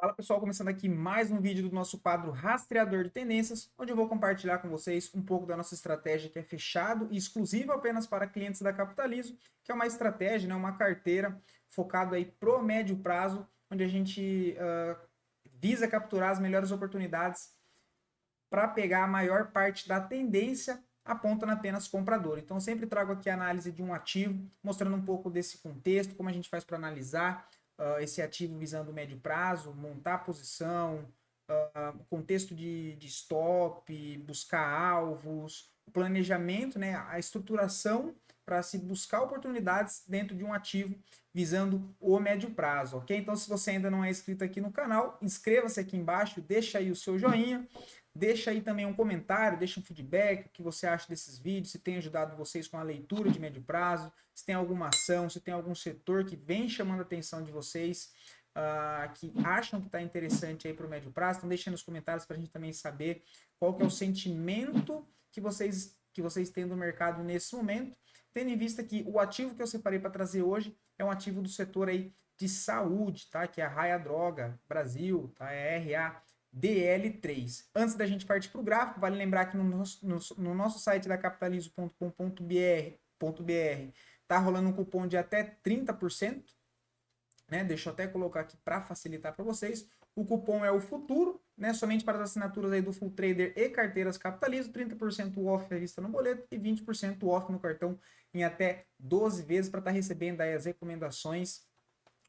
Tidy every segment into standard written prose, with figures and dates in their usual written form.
Fala pessoal, começando aqui mais um vídeo do nosso quadro Rastreador de Tendências, onde eu vou compartilhar com vocês um pouco da nossa estratégia que é fechado e exclusiva apenas para clientes da Capitalizo, que é uma estratégia, né, uma carteira focada aí pro médio prazo, onde a gente visa capturar as melhores oportunidades para pegar a maior parte da tendência apontando apenas comprador. Então, eu sempre trago aqui a análise de um ativo, mostrando um pouco desse contexto, como a gente faz para analisar esse ativo visando o médio prazo, montar a posição, o contexto de stop, buscar alvos, o planejamento, né, a estruturação para se buscar oportunidades dentro de um ativo visando o médio prazo, ok? Então, se você ainda não é inscrito aqui no canal, inscreva-se aqui embaixo, deixa aí o seu joinha, deixa aí também um comentário, deixa um feedback, o que você acha desses vídeos, se tem ajudado vocês com a leitura de médio prazo, se tem alguma ação, se tem algum setor que vem chamando a atenção de vocês, que acham que está interessante aí para o médio prazo. Então deixa aí nos comentários para a gente também saber qual que é o sentimento que vocês têm do mercado nesse momento, tendo em vista que o ativo que eu separei para trazer hoje é um ativo do setor aí de saúde, tá? Que é a Raia Droga Brasil, tá? É RA DL3. Antes da gente partir para o gráfico, vale lembrar que no nosso site da capitalizo.com.br tá rolando um cupom de até 30%, né? Deixa eu até colocar aqui para facilitar para vocês. O cupom é o futuro, né? Somente para as assinaturas aí do Full Trader e carteiras Capitalizo, 30% off à vista no boleto e 20% off no cartão em até 12 vezes para estar recebendo aí as recomendações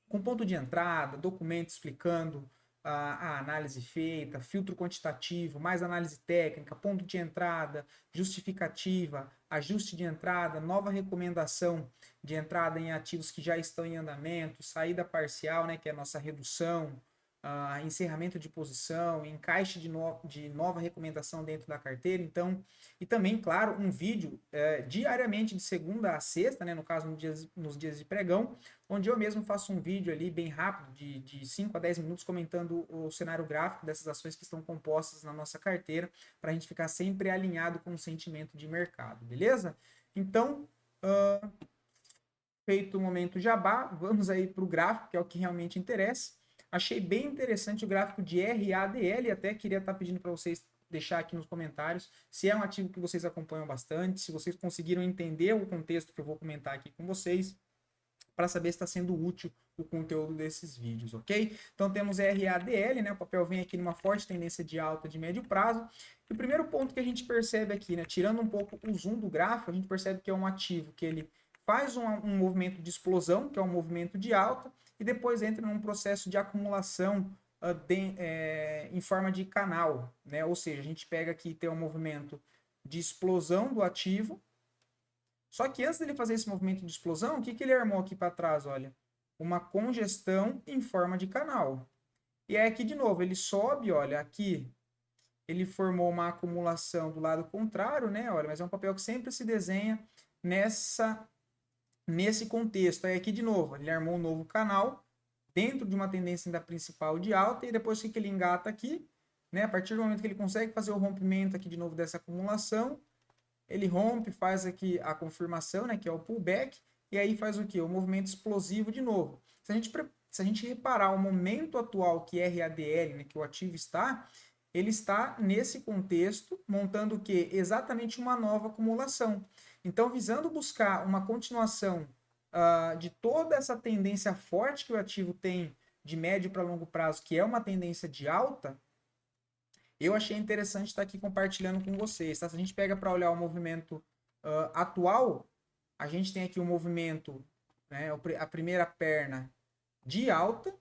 com ponto de entrada, documento explicando a análise feita, filtro quantitativo, mais análise técnica, ponto de entrada, justificativa, ajuste de entrada, nova recomendação de entrada em ativos que já estão em andamento, saída parcial, né, que é a nossa redução, encerramento de posição, encaixe de nova recomendação dentro da carteira. Então, e também, claro, um vídeo diariamente de segunda a sexta, né, no caso nos dias de pregão, onde eu mesmo faço um vídeo ali bem rápido, de 5 a 10 minutos, comentando o cenário gráfico dessas ações que estão compostas na nossa carteira, para a gente ficar sempre alinhado com o sentimento de mercado, beleza? Então, feito o momento jabá, vamos aí para o gráfico, que é o que realmente interessa. Achei bem interessante o gráfico de RADL, até queria estar pedindo para vocês deixar aqui nos comentários se é um ativo que vocês acompanham bastante, se vocês conseguiram entender o contexto que eu vou comentar aqui com vocês, para saber se está sendo útil o conteúdo desses vídeos, ok? Então temos RADL, né? O papel vem aqui numa forte tendência de alta de médio prazo. E o primeiro ponto que a gente percebe aqui, né? Tirando um pouco o zoom do gráfico, a gente percebe que é um ativo que ele faz um movimento de explosão, que é um movimento de alta, e depois entra num processo de acumulação em forma de canal, né? Ou seja, a gente pega aqui e tem um movimento de explosão do ativo. Só que antes dele fazer esse movimento de explosão, o que, que ele armou aqui para trás? Olha, uma congestão em forma de canal. E aí aqui de novo, ele sobe, olha, aqui ele formou uma acumulação do lado contrário, né? Olha, mas é um papel que sempre se desenha nesse contexto. Aí aqui de novo, ele armou um novo canal dentro de uma tendência ainda principal de alta, e depois que ele engata aqui, né? A partir do momento que ele consegue fazer o rompimento aqui de novo dessa acumulação, ele rompe, faz aqui a confirmação, né, que é o pullback, e aí faz o que? O movimento explosivo de novo. Se a gente reparar o momento atual que RADL, né, que o ativo está, ele está nesse contexto, montando o que? Exatamente uma nova acumulação. Então, visando buscar uma continuação de toda essa tendência forte que o ativo tem de médio para longo prazo, que é uma tendência de alta, eu achei interessante estar aqui compartilhando com vocês. Tá? Se a gente pega para olhar o movimento atual, a gente tem aqui o movimento, né, a primeira perna de alta,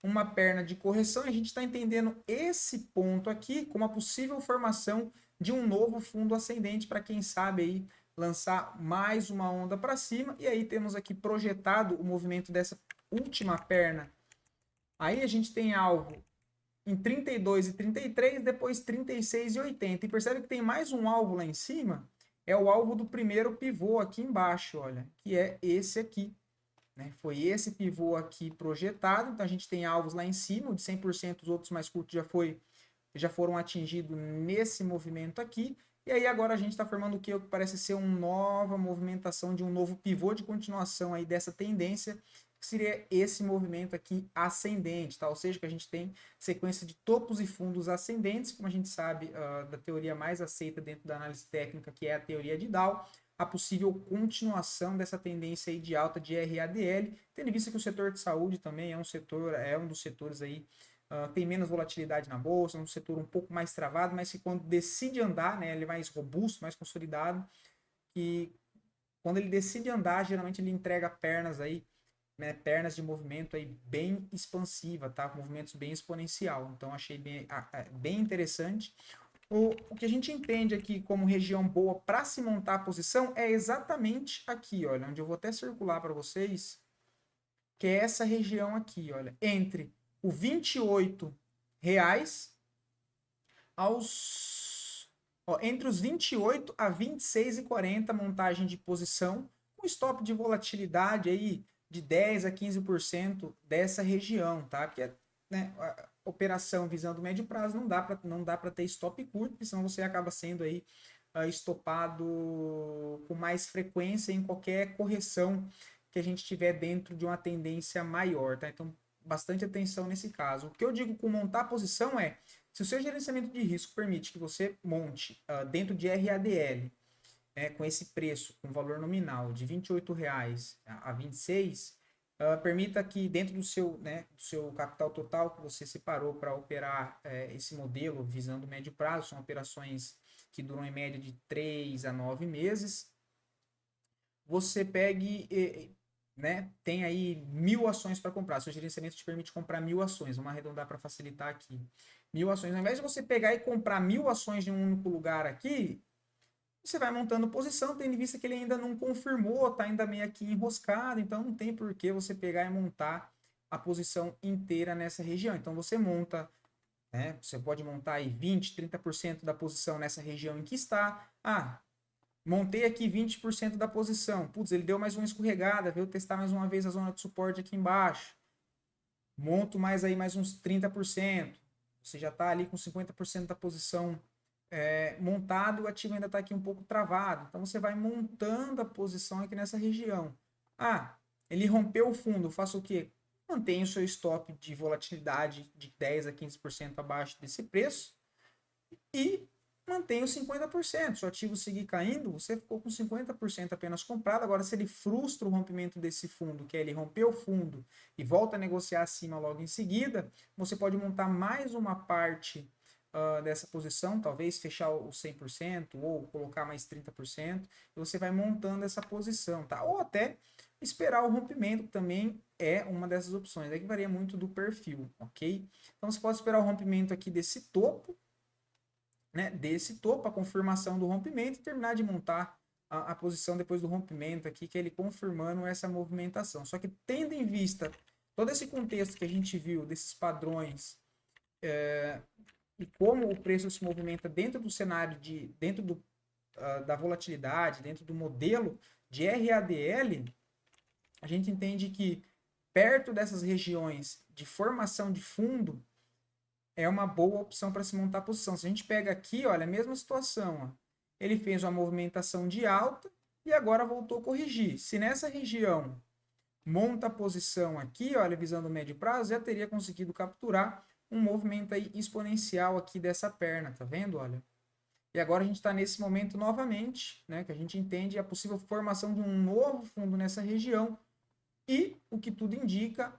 uma perna de correção, e a gente está entendendo esse ponto aqui como a possível formação de um novo fundo ascendente para quem sabe aí lançar mais uma onda para cima, e aí temos aqui projetado o movimento dessa última perna. Aí a gente tem alvo em 32 e 33, depois 36 e 80. E percebe que tem mais um alvo lá em cima, é o alvo do primeiro pivô aqui embaixo, olha, que é esse aqui. Né? Foi esse pivô aqui projetado, então a gente tem alvos lá em cima, o de 100%, os outros mais curtos já foram atingidos nesse movimento aqui, e aí agora a gente está formando o que parece ser uma nova movimentação de um novo pivô de continuação aí dessa tendência, que seria esse movimento aqui ascendente, tá? Ou seja, que a gente tem sequência de topos e fundos ascendentes, como a gente sabe da teoria mais aceita dentro da análise técnica, que é a teoria de Dow, a possível continuação dessa tendência aí de alta de RADL, tendo em vista que o setor de saúde também é um dos setores aí tem menos volatilidade na bolsa, é um setor um pouco mais travado, mas que quando decide andar, né, ele é mais robusto, mais consolidado, e quando ele decide andar, geralmente ele entrega pernas aí, né, pernas de movimento aí bem expansiva, tá? Movimentos bem exponencial. Então achei bem interessante. O que a gente entende aqui como região boa para se montar a posição é exatamente aqui, olha, onde eu vou até circular para vocês, que é essa região aqui, olha, entre o R$ 28 aos entre os 28 a 26,40 montagem de posição, com stop de volatilidade aí de 10 a 15% dessa região, tá? Porque né, a operação visando médio prazo não dá para ter stop curto, porque senão você acaba sendo aí estopado com mais frequência em qualquer correção que a gente tiver dentro de uma tendência maior, tá? Então, bastante atenção nesse caso. O que eu digo com montar a posição é, se o seu gerenciamento de risco permite que você monte dentro de RADL, com esse preço, com valor nominal de R$ 28,00 a 26, permita que dentro do seu capital total que você separou para operar esse modelo visando médio prazo, são operações que duram em média de 3 a 9 meses, você pegue, né, tem aí 1.000 ações para comprar. Seu gerenciamento te permite comprar 1.000 ações. Vamos arredondar para facilitar aqui. 1.000 ações. Ao invés de você pegar e comprar 1.000 ações de um único lugar aqui, você vai montando posição, tendo em vista que ele ainda não confirmou, está ainda meio aqui enroscado, então não tem por que você pegar e montar a posição inteira nessa região. Então você monta, né, você pode montar aí 20, 30% da posição nessa região em que está. Montei aqui 20% da posição. Putz, ele deu mais uma escorregada, veio testar mais uma vez a zona de suporte aqui embaixo. Monto mais aí mais uns 30%. Você já está ali com 50% da posição montado, o ativo ainda está aqui um pouco travado. Então você vai montando a posição aqui nessa região. Ele rompeu o fundo, faço o quê? Mantenho o seu stop de volatilidade de 10 a 15% abaixo desse preço e mantenha os 50%. Se o ativo seguir caindo, você ficou com 50% apenas comprado. Agora, se ele frustra o rompimento desse fundo, que é ele romper o fundo e volta a negociar acima logo em seguida, você pode montar mais uma parte dessa posição, talvez fechar o 100% ou colocar mais 30%, e você vai montando essa posição, tá? Ou até esperar o rompimento, que também é uma dessas opções. É que varia muito do perfil, ok? Então, você pode esperar o rompimento aqui desse topo, né, desse topo, a confirmação do rompimento e terminar de montar a posição depois do rompimento aqui, que é ele confirmando essa movimentação. Só que tendo em vista todo esse contexto que a gente viu, desses padrões, e como o preço se movimenta dentro do cenário, da volatilidade, dentro do modelo de RADL, a gente entende que perto dessas regiões de formação de fundo, é uma boa opção para se montar a posição. Se a gente pega aqui, olha, a mesma situação. Ele fez uma movimentação de alta e agora voltou a corrigir. Se nessa região monta a posição aqui, olha, visando o médio prazo, já teria conseguido capturar um movimento aí exponencial aqui dessa perna, tá vendo? Olha. E agora a gente está nesse momento novamente, né, que a gente entende a possível formação de um novo fundo nessa região e o que tudo indica,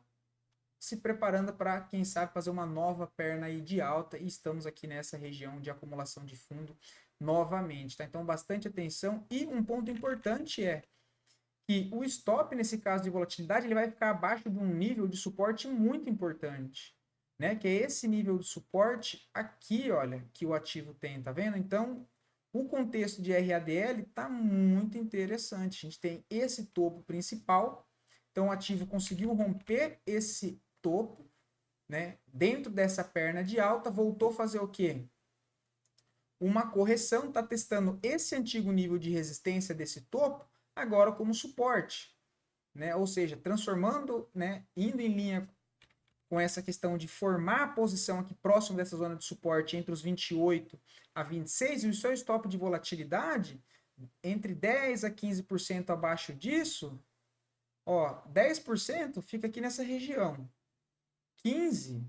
se preparando para, quem sabe, fazer uma nova perna aí de alta, e estamos aqui nessa região de acumulação de fundo novamente, tá? Então, bastante atenção, e um ponto importante é que o stop, nesse caso de volatilidade, ele vai ficar abaixo de um nível de suporte muito importante, né? Que é esse nível de suporte aqui, olha, que o ativo tem, tá vendo? Então, o contexto de RADL está muito interessante. A gente tem esse topo principal, então o ativo conseguiu romper esse topo, né? Dentro dessa perna de alta, voltou a fazer o quê? Uma correção, está testando esse antigo nível de resistência desse topo, agora como suporte, né? Ou seja, transformando, né? Indo em linha com essa questão de formar a posição aqui próximo dessa zona de suporte entre os 28 a 26, e o seu stop de volatilidade entre 10 a 15% abaixo disso, Ó, 10% fica aqui nessa região. 15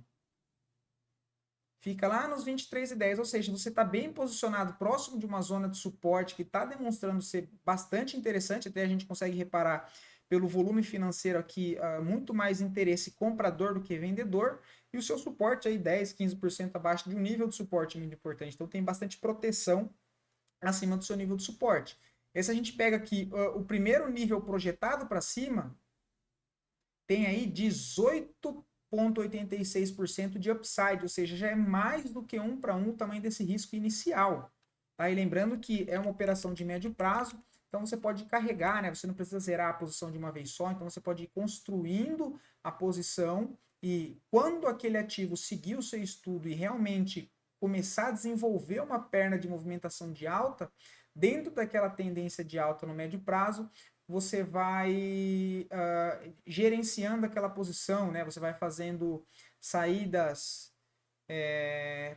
fica lá nos 23,10, ou seja, você está bem posicionado próximo de uma zona de suporte que está demonstrando ser bastante interessante, até a gente consegue reparar pelo volume financeiro aqui, muito mais interesse comprador do que vendedor, e o seu suporte aí 10, 15% abaixo de um nível de suporte muito importante, então tem bastante proteção acima do seu nível de suporte. E se a gente pega aqui o primeiro nível projetado para cima, tem aí 18,86% de upside, ou seja, já é mais do que 1 para 1 o tamanho desse risco inicial. Tá? E lembrando que é uma operação de médio prazo, então você pode carregar, né? Você não precisa zerar a posição de uma vez só, então você pode ir construindo a posição e quando aquele ativo seguir o seu estudo e realmente começar a desenvolver uma perna de movimentação de alta, dentro daquela tendência de alta no médio prazo, você vai gerenciando aquela posição, né? Você vai fazendo saídas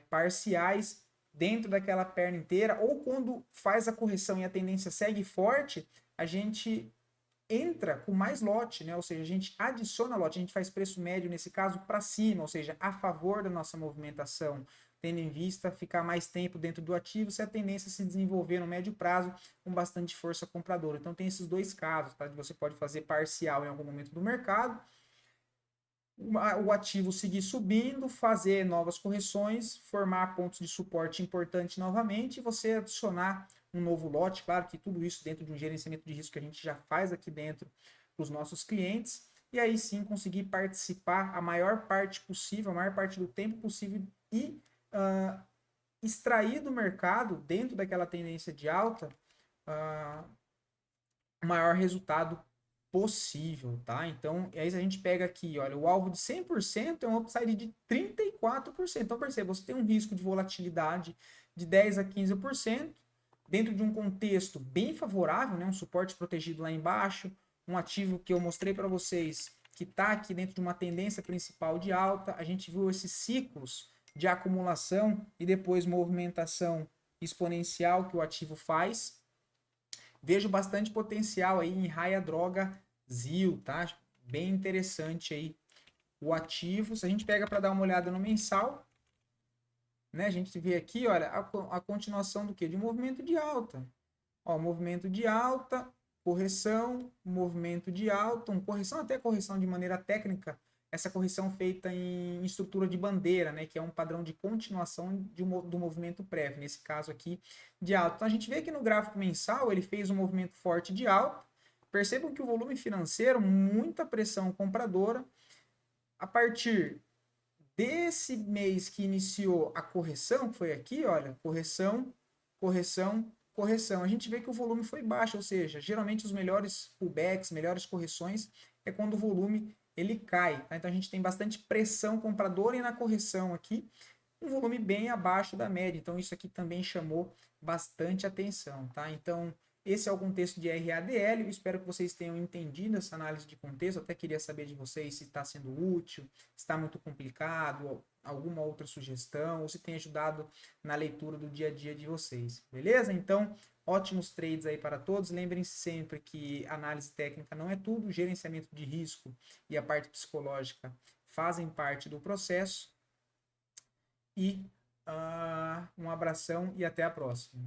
parciais dentro daquela perna inteira, ou quando faz a correção e a tendência segue forte, a gente entra com mais lote, né? Ou seja, a gente adiciona lote, a gente faz preço médio nesse caso para cima, ou seja, a favor da nossa movimentação, tendo em vista ficar mais tempo dentro do ativo, se a tendência se desenvolver no médio prazo com bastante força compradora. Então tem esses dois casos, tá? Você pode fazer parcial em algum momento do mercado, o ativo seguir subindo, fazer novas correções, formar pontos de suporte importante novamente e você adicionar um novo lote. Claro que tudo isso dentro de um gerenciamento de risco que a gente já faz aqui dentro para os nossos clientes, e aí sim conseguir participar a maior parte possível, a maior parte do tempo possível e extrair do mercado, dentro daquela tendência de alta, o maior resultado possível, tá? Então, aí a gente pega aqui, olha, o alvo de 100% é um upside de 34%. Então, perceba, você tem um risco de volatilidade de 10 a 15%, dentro de um contexto bem favorável, né? Um suporte protegido lá embaixo, um ativo que eu mostrei para vocês que está aqui dentro de uma tendência principal de alta. A gente viu esses ciclos de acumulação e depois movimentação exponencial que o ativo faz. Vejo bastante potencial aí em Raia Droga Zil, tá? Bem interessante aí o ativo. Se a gente pega para dar uma olhada no mensal, né? A gente vê aqui, olha, a continuação do que? De um movimento de alta. Ó, movimento de alta, correção, movimento de alta, correção, até correção de maneira técnica, essa correção feita em estrutura de bandeira, né, que é um padrão de continuação do movimento prévio, nesse caso aqui, de alta. Então a gente vê que no gráfico mensal ele fez um movimento forte de alta, percebam que o volume financeiro, muita pressão compradora, a partir desse mês que iniciou a correção, que foi aqui, olha, correção, correção, correção, a gente vê que o volume foi baixo, ou seja, geralmente os melhores pullbacks, melhores correções é quando o volume ele cai, tá? Então a gente tem bastante pressão compradora e na correção aqui um volume bem abaixo da média, então isso aqui também chamou bastante atenção, tá? Então esse é o contexto de RADL, eu espero que vocês tenham entendido essa análise de contexto, eu até queria saber de vocês se está sendo útil, se está muito complicado, alguma outra sugestão, ou se tem ajudado na leitura do dia a dia de vocês, beleza? Então, ótimos trades aí para todos, lembrem-se sempre que análise técnica não é tudo, gerenciamento de risco e a parte psicológica fazem parte do processo, e um abração e até a próxima.